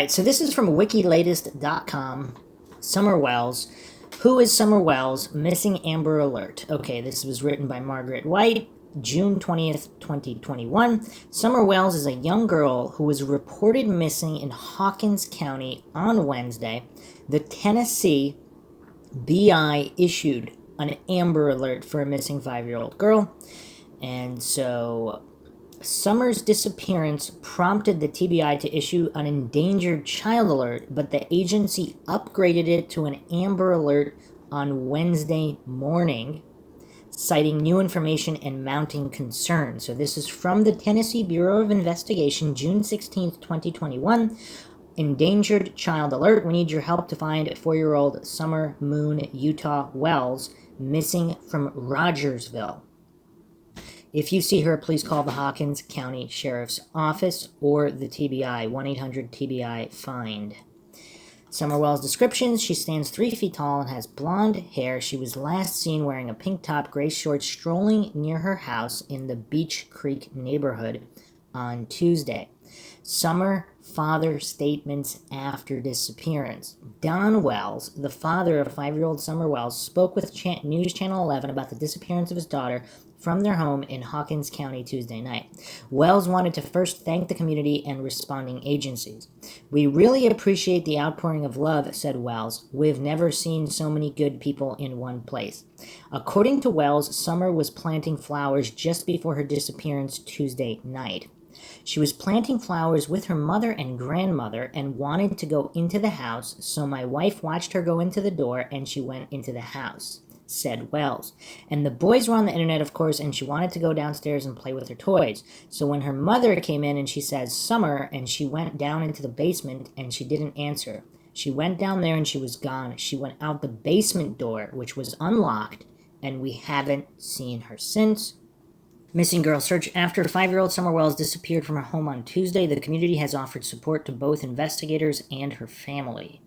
right, so this is from wikilatest.com. Summer Wells. Who is Summer Wells? Missing Amber Alert. Okay, this was written by Margaret White, June 20th, 2021. Summer Wells is a young girl who was reported missing in Hawkins County on Wednesday. The Tennessee BI issued an Amber Alert for a missing 5-year-old girl. And so Summer's disappearance prompted the TBI to issue an endangered child alert, but the agency upgraded it to an Amber Alert on Wednesday morning, citing new information and mounting concerns. So this is from the Tennessee Bureau of Investigation, June 16th, 2021. Endangered child alert. We need your help to find 4-year-old Summer Moon Utah Wells, missing from Rogersville. If you see her, please call the Hawkins County Sheriff's Office or the TBI, 1-800-TBI-FIND. Summer Wells' descriptions: she stands 3 feet tall and has blonde hair. She was last seen wearing a pink top, gray shorts, strolling near her house in the Beach Creek neighborhood on Tuesday. Summer father statements after disappearance. Don Wells, the father of 5-year-old Summer Wells, spoke with News Channel 11 about the disappearance of his daughter from their home in Hawkins County Tuesday night. Wells wanted to first thank the community and responding agencies. "We really appreciate the outpouring of love," said Wells. "We've never seen so many good people in one place." According to Wells, Summer was planting flowers just before her disappearance Tuesday night. She was planting flowers with her mother and grandmother and wanted to go into the house, so my wife watched her go into the door and she went into the house, said Wells. And the boys were on the internet, of course, and she wanted to go downstairs and play with her toys. So when her mother came in and she says, "Summer," and she went down into the basement and she didn't answer. She went down there and she was gone. She went out the basement door, which was unlocked, and we haven't seen her since. Missing girl search. After 5-year-old Summer Wells disappeared from her home on Tuesday, the community has offered support to both investigators and her family.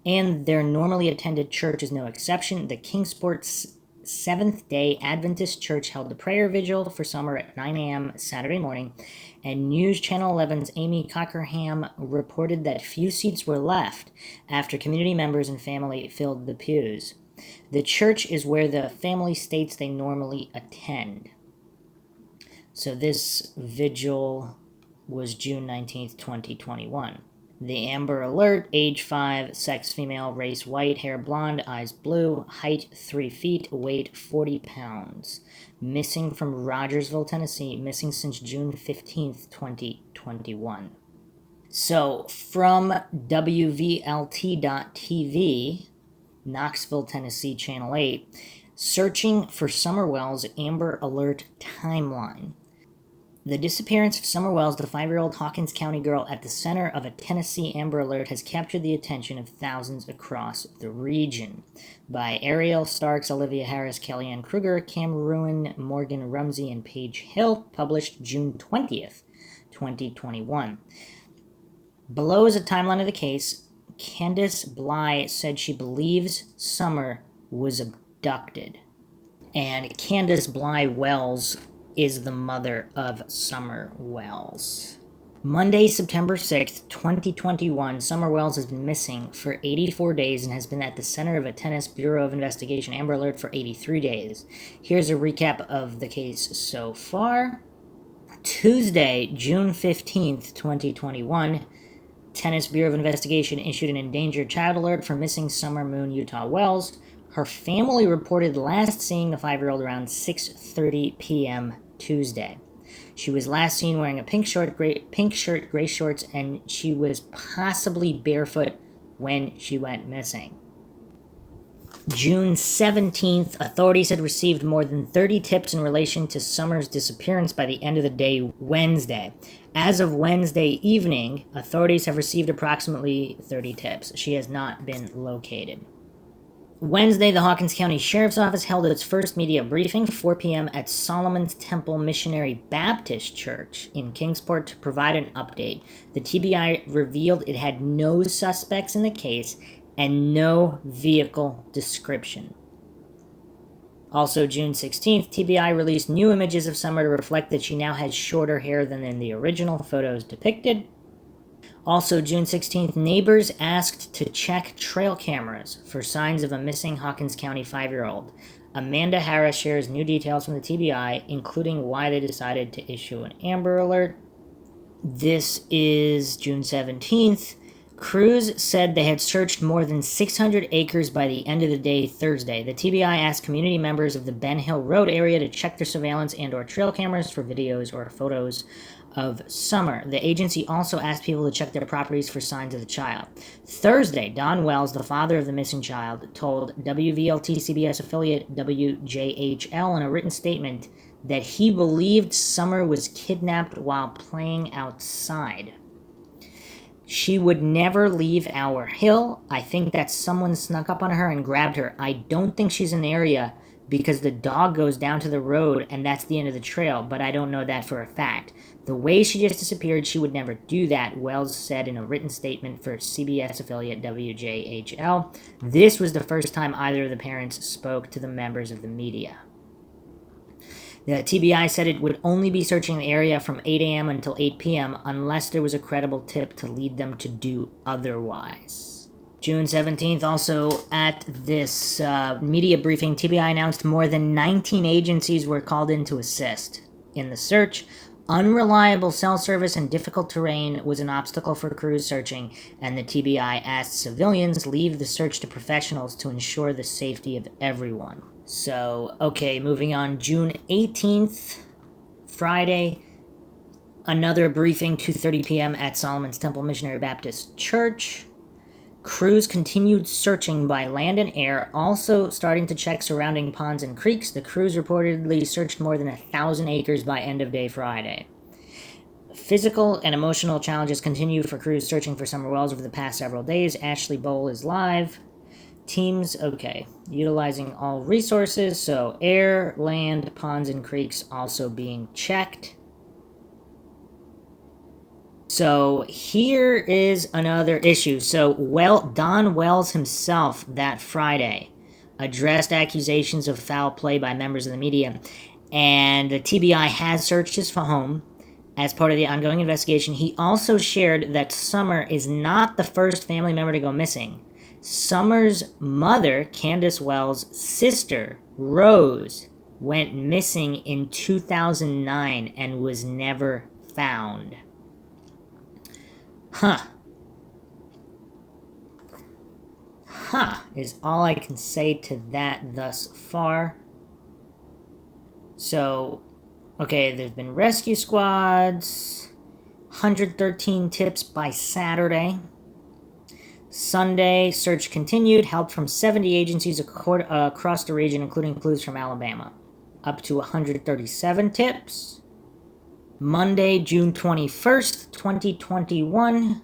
And their normally attended church is no exception. The Kingsport Seventh-day Adventist Church held a prayer vigil for Summer at 9 a.m. Saturday morning, and News Channel 11's Amy Cockerham reported that few seats were left after community members and family filled the pews. The church is where the family states they normally attend. So this vigil was June 19th, 2021. The Amber Alert: age 5, sex female, race white, hair blonde, eyes blue, height 3 feet, weight 40 pounds. Missing from Rogersville, Tennessee, missing since June 15th, 2021. So from WVLT.TV, Knoxville, Tennessee, Channel 8, searching for Summer Wells Amber Alert timeline. The disappearance of Summer Wells, the 5-year-old Hawkins County girl at the center of a Tennessee Amber Alert, has captured the attention of thousands across the region. By Ariel Starks, Olivia Harris, Kellyanne Kruger, Cam Ruin, Morgan Rumsey, and Paige Hill, published June 20th, 2021. Below is a timeline of the case. Candace Bly said she believes Summer was abducted. And Candace Bly Wells is the mother of Summer Wells. Monday, September 6th, 2021, Summer Wells has been missing for 84 days and has been at the center of a Tennessee Bureau of Investigation Amber Alert for 83 days. Here's a recap of the case so far. Tuesday, June 15th, 2021, Tennessee Bureau of Investigation issued an endangered child alert for missing Summer Moon Utah Wells. Her family reported last seeing the 5-year-old around 6:30 p.m. Tuesday. She was last seen wearing a pink shirt, gray shorts, and she was possibly barefoot when she went missing. June 17th, authorities had received more than 30 tips in relation to Summer's disappearance by the end of the day Wednesday. As of Wednesday evening, authorities have received approximately 30 tips. She has not been located. Wednesday, the Hawkins County Sheriff's Office held its first media briefing, 4 p.m. at Solomon's Temple Missionary Baptist Church in Kingsport to provide an update. The TBI revealed it had no suspects in the case and no vehicle description. Also, June 16th, TBI released new images of Summer to reflect that she now has shorter hair than in the original photos depicted. Also, June 16th, neighbors asked to check trail cameras for signs of a missing Hawkins County 5-year-old. Amanda Harris shares new details from the TBI, including why they decided to issue an Amber Alert. This is June 17th. Crews said they had searched more than 600 acres by the end of the day Thursday. The TBI asked community members of the Ben Hill Road area to check their surveillance and/or trail cameras for videos or photos of Summer. The agency also asked people to check their properties for signs of the child. Thursday, Don Wells, the father of the missing child, told WVLT CBS affiliate WJHL in a written statement that he believed Summer was kidnapped while playing outside. She would never leave our hill. I think that someone snuck up on her and grabbed her. I don't think she's in the area because the dog goes down to the road and that's the end of the trail, but I don't know that for a fact. The way she just disappeared, she would never do that, Wells said in a written statement for CBS affiliate WJHL. This was the first time either of the parents spoke to the members of the media. The TBI said it would only be searching the area from 8 a.m. until 8 p.m. unless there was a credible tip to lead them to do otherwise. June 17th, also at this media briefing, TBI announced more than 19 agencies were called in to assist in the search. Unreliable cell service and difficult terrain was an obstacle for crews searching, and the TBI asked civilians leave the search to professionals to ensure the safety of everyone. So, okay, moving on. June 18th, Friday, another briefing, 2:30 p.m. at Solomon's Temple Missionary Baptist Church. Crews continued searching by land and air, also starting to check surrounding ponds and creeks. The crews reportedly searched more than 1,000 acres by end of day Friday. Physical and emotional challenges continue for crews searching for Summer Wells over the past several days. Ashley Bowl is live. Teams, okay, utilizing all resources, so air, land, ponds, and creeks also being checked. So here is another issue. So Don Wells himself that Friday addressed accusations of foul play by members of the media, and the TBI has searched his home as part of the ongoing investigation. He also shared that Summer is not the first family member to go missing. Summer's mother, Candace Wells' sister, Rose, went missing in 2009 and was never found. Huh, is all I can say to that thus far. So, okay, there's been rescue squads, 113 tips by Saturday. Sunday, search continued, help from 70 agencies across the region, including clues from Alabama. Up to 137 tips. Monday, June 21st, 2021.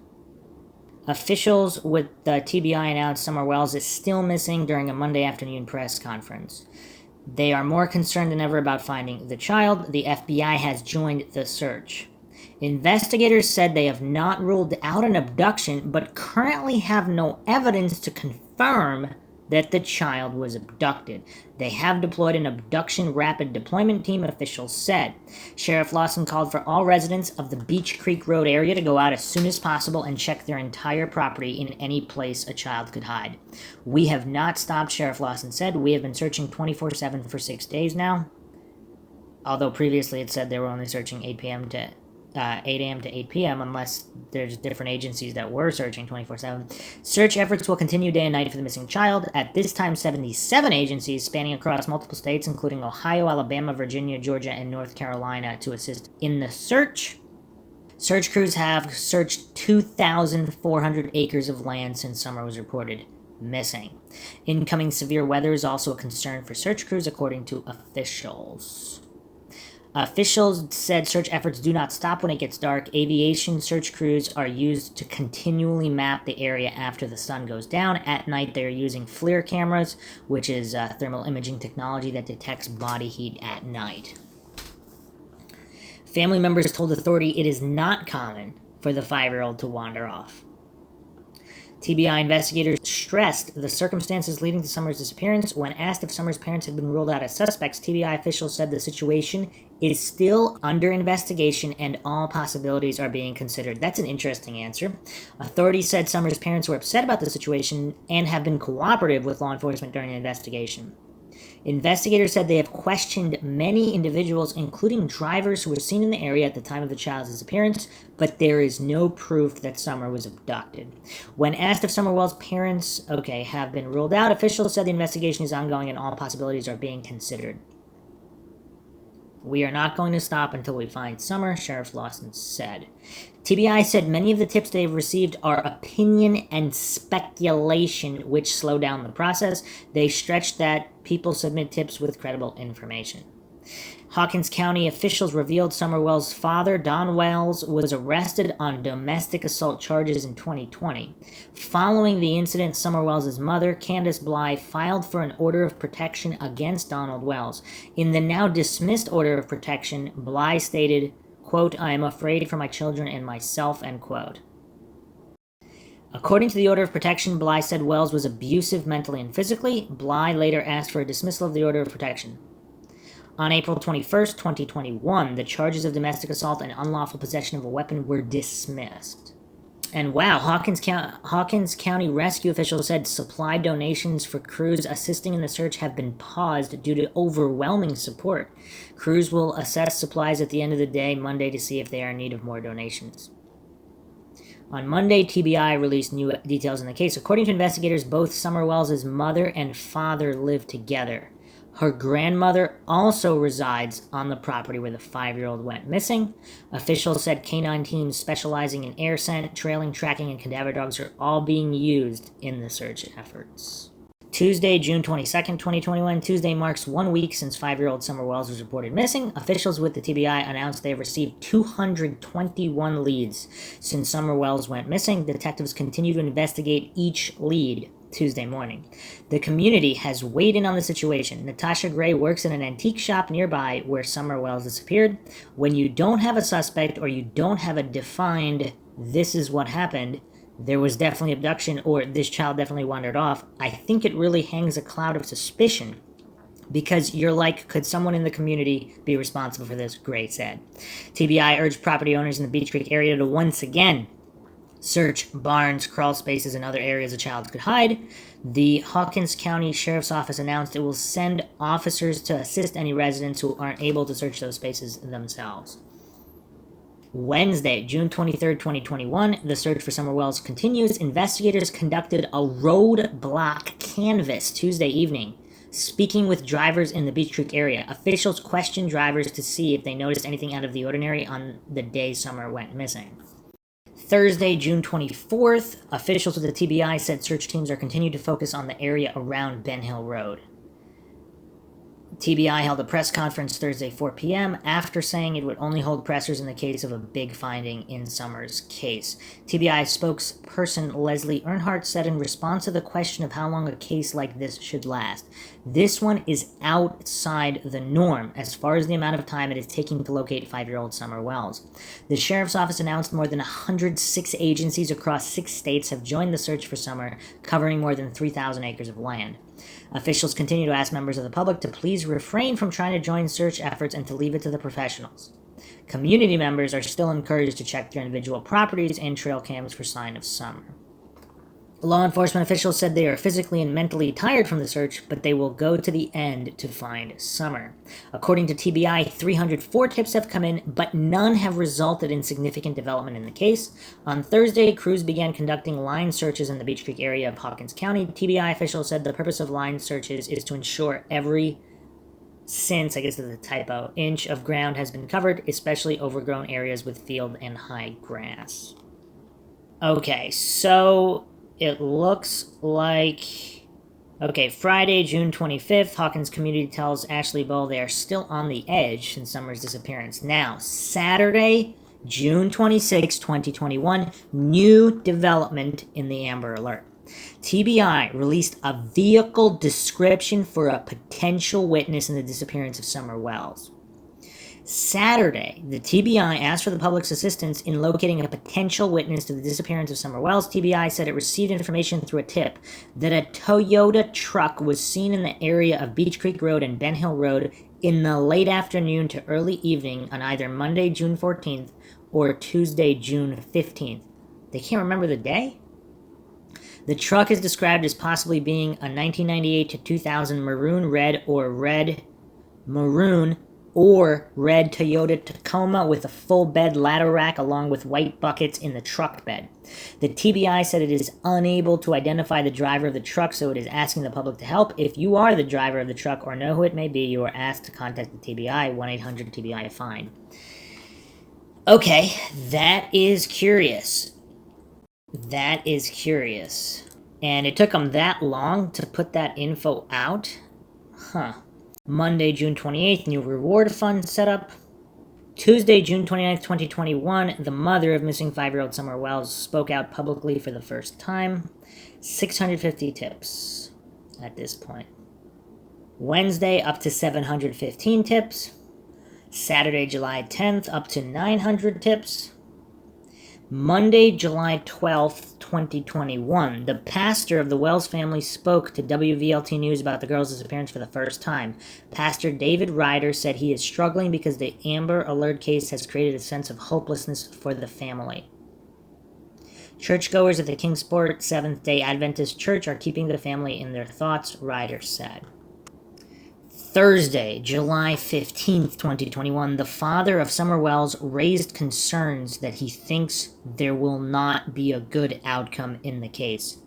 Officials with the TBI announced Summer Wells is still missing during a Monday afternoon press conference. They are more concerned than ever about finding the child. The FBI has joined the search. Investigators said they have not ruled out an abduction, but currently have no evidence to confirm that the child was abducted. They have deployed an abduction rapid deployment team, officials said. Sheriff Lawson called for all residents of the Beach Creek Road area to go out as soon as possible and check their entire property in any place a child could hide. We have not stopped, Sheriff Lawson said. We have been searching 24/7 for 6 days now. Although previously it said they were only searching 8 a.m. to 8 p.m. unless there's different agencies that were searching 24/7. Search efforts will continue day and night for the missing child. At this time, 77 agencies spanning across multiple states, including Ohio, Alabama, Virginia, Georgia, and North Carolina, to assist in the search. Search crews have searched 2,400 acres of land since Summer was reported missing. Incoming severe weather is also a concern for search crews, according to officials. Officials said search efforts do not stop when it gets dark. Aviation search crews are used to continually map the area after the sun goes down. At night, they are using FLIR cameras, which is thermal imaging technology that detects body heat at night. Family members told authority it is not common for the 5-year-old to wander off. TBI investigators stressed the circumstances leading to Summer's disappearance. When asked if Summer's parents had been ruled out as suspects, TBI officials said the situation is still under investigation and all possibilities are being considered. That's an interesting answer. Authorities said Summer's parents were upset about the situation and have been cooperative with law enforcement during the investigation. Investigators said they have questioned many individuals, including drivers who were seen in the area at the time of the child's disappearance, but there is no proof that Summer was abducted. When asked if Summer Wells' parents, have been ruled out, officials said the investigation is ongoing and all possibilities are being considered. We are not going to stop until we find Summer, Sheriff Lawson said. TBI said many of the tips they've received are opinion and speculation, which slow down the process. They stretch that people submit tips with credible information. Hawkins County officials revealed Summer Wells' father, Don Wells, was arrested on domestic assault charges in 2020. Following the incident, Summer Wells' mother, Candace Bly, filed for an order of protection against Donald Wells. In the now dismissed order of protection, Bly stated, quote, "I am afraid for my children and myself," end quote. According to the order of protection, Bly said Wells was abusive mentally and physically. Bly later asked for a dismissal of the order of protection. On April 21st, 2021, the charges of domestic assault and unlawful possession of a weapon were dismissed. And wow, Hawkins County rescue officials said supply donations for crews assisting in the search have been paused due to overwhelming support. Crews will assess supplies at the end of the day, Monday, to see if they are in need of more donations. On Monday, TBI released new details in the case. According to investigators, both Summer Wells' mother and father live together. Her grandmother also resides on the property where the 5-year-old went missing. Officials said canine teams specializing in air scent, trailing, tracking, and cadaver dogs are all being used in the search efforts. Tuesday, June 22nd, 2021. Tuesday marks 1 week since 5-year-old Summer Wells was reported missing. Officials with the TBI announced they have received 221 leads since Summer Wells went missing. Detectives continue to investigate each lead Tuesday morning. The community has weighed in on the situation. Natasha Gray works in an antique shop nearby where Summer Wells disappeared. When you don't have a suspect or you don't have a defined "this is what happened," there was definitely abduction or this child definitely wandered off, I think it really hangs a cloud of suspicion because you're like, could someone in the community be responsible for this? Gray said. TBI urged property owners in the Beach Creek area to once again search barns, crawl spaces, and other areas a child could hide. The Hawkins County Sheriff's Office announced it will send officers to assist any residents who aren't able to search those spaces themselves. Wednesday, June 23rd, 2021, the search for Summer Wells continues. Investigators conducted a roadblock canvass Tuesday evening, speaking with drivers in the Beach Creek area. Officials questioned drivers to see if they noticed anything out of the ordinary on the day Summer went missing. Thursday, June 24th, officials with the TBI said search teams are continuing to focus on the area around Ben Hill Road. TBI held a press conference Thursday 4 p.m. after saying it would only hold pressers in the case of a big finding in Summer's case. TBI spokesperson Leslie Earnhardt said in response to the question of how long a case like this should last, "This one is outside the norm as far as the amount of time it is taking to locate 5-year-old Summer Wells." The Sheriff's Office announced more than 106 agencies across 6 states have joined the search for Summer, covering more than 3,000 acres of land. Officials continue to ask members of the public to please refrain from trying to join search efforts and to leave it to the professionals. Community members are still encouraged to check their individual properties and trail cams for sign of Summer. Law enforcement officials said they are physically and mentally tired from the search, but they will go to the end to find Summer. According to TBI, 304 tips have come in, but none have resulted in significant development in the case. On Thursday, crews began conducting line searches in the Beach Creek area of Hawkins County. TBI officials said the purpose of line searches is to ensure every inch of ground has been covered, especially overgrown areas with field and high grass. Okay, so it looks like, Friday, June 25th, Hawkins Community tells Ashley Bull they are still on the edge since Summer's disappearance. Now, Saturday, June 26, 2021, new development in the Amber Alert. TBI released a vehicle description for a potential witness in the disappearance of Summer Wells. Saturday, the TBI asked for the public's assistance in locating a potential witness to the disappearance of Summer Wells. TBI said it received information through a tip that a Toyota truck was seen in the area of Beach Creek Road and Ben Hill Road in the late afternoon to early evening on either Monday, June 14th or Tuesday, June 15th. They can't remember the day? The truck is described as possibly being a 1998 to 2000 maroon red Toyota Tacoma with a full bed ladder rack along with white buckets in the truck bed. The TBI said it is unable to identify the driver of the truck, so it is asking the public to help. If you are the driver of the truck or know who it may be, you are asked to contact the TBI, 1-800-TBI-FIND. Okay, that is curious. And it took them that long to put that info out? Huh. Monday, June 28th, new reward fund set up. Tuesday, June 29th, 2021, the mother of missing 5-year-old Summer Wells spoke out publicly for the first time. 650 tips at this point. Wednesday, up to 715 tips. Saturday, July 10th, up to 900 tips. Monday, July 12th, 2021, the pastor of the Wells family spoke to WVLT News about the girl's disappearance for the first time. Pastor David Ryder said he is struggling because the Amber Alert case has created a sense of hopelessness for the family. Churchgoers at the Kingsport Seventh-day Adventist Church are keeping the family in their thoughts, Ryder said. Thursday, July 15th, 2021, the father of Summer Wells raised concerns that he thinks there will not be a good outcome in the case.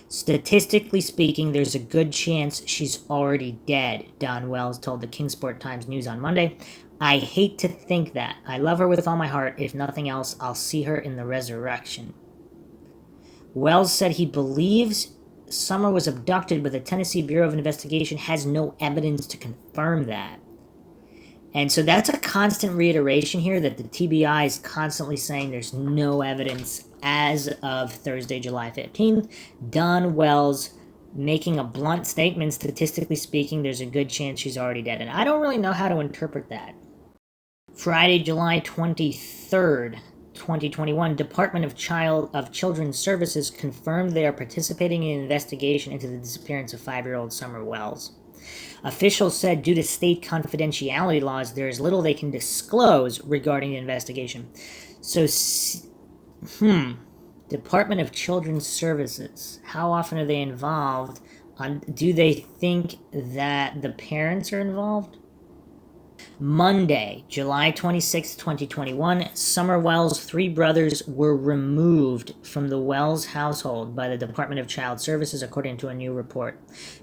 Statistically speaking, there's a good chance she's already dead, Don Wells told the Kingsport Times News on Monday. I hate to think that. I love her with all my heart. If nothing else, I'll see her in the resurrection. Wells said he believes Summer was abducted, but the Tennessee Bureau of Investigation has no evidence to confirm that. And so that's a constant reiteration here that the TBI is constantly saying there's no evidence as of Thursday, July 15th. Don Wells making a blunt statement, statistically speaking, there's a good chance she's already dead. And I don't really know how to interpret that. Friday, July 23rd, 2021, Department of Children's Services confirmed they are participating in an investigation into the disappearance of 5-year-old Summer Wells. Officials said due to state confidentiality laws, there is little they can disclose regarding the investigation. So, Department of Children's Services, how often are they involved? Do they think that the parents are involved? Monday, July 26, 2021, Summer Wells' 3 brothers were removed from the Wells household by the Department of Child Services, according to a new report.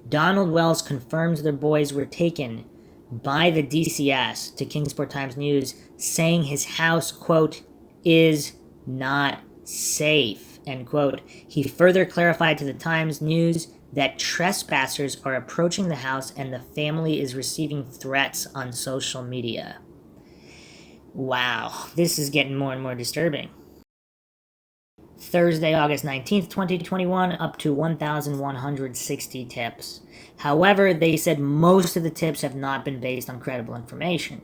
Donald Wells confirms their boys were taken by the DCS to Kingsport Times News, saying his house, quote, is not safe, end quote. He further clarified to the Times News that trespassers are approaching the house and the family is receiving threats on social media. Wow, this is getting more and more disturbing. Thursday, August 19th, 2021, up to 1,160 tips. However, they said most of the tips have not been based on credible information.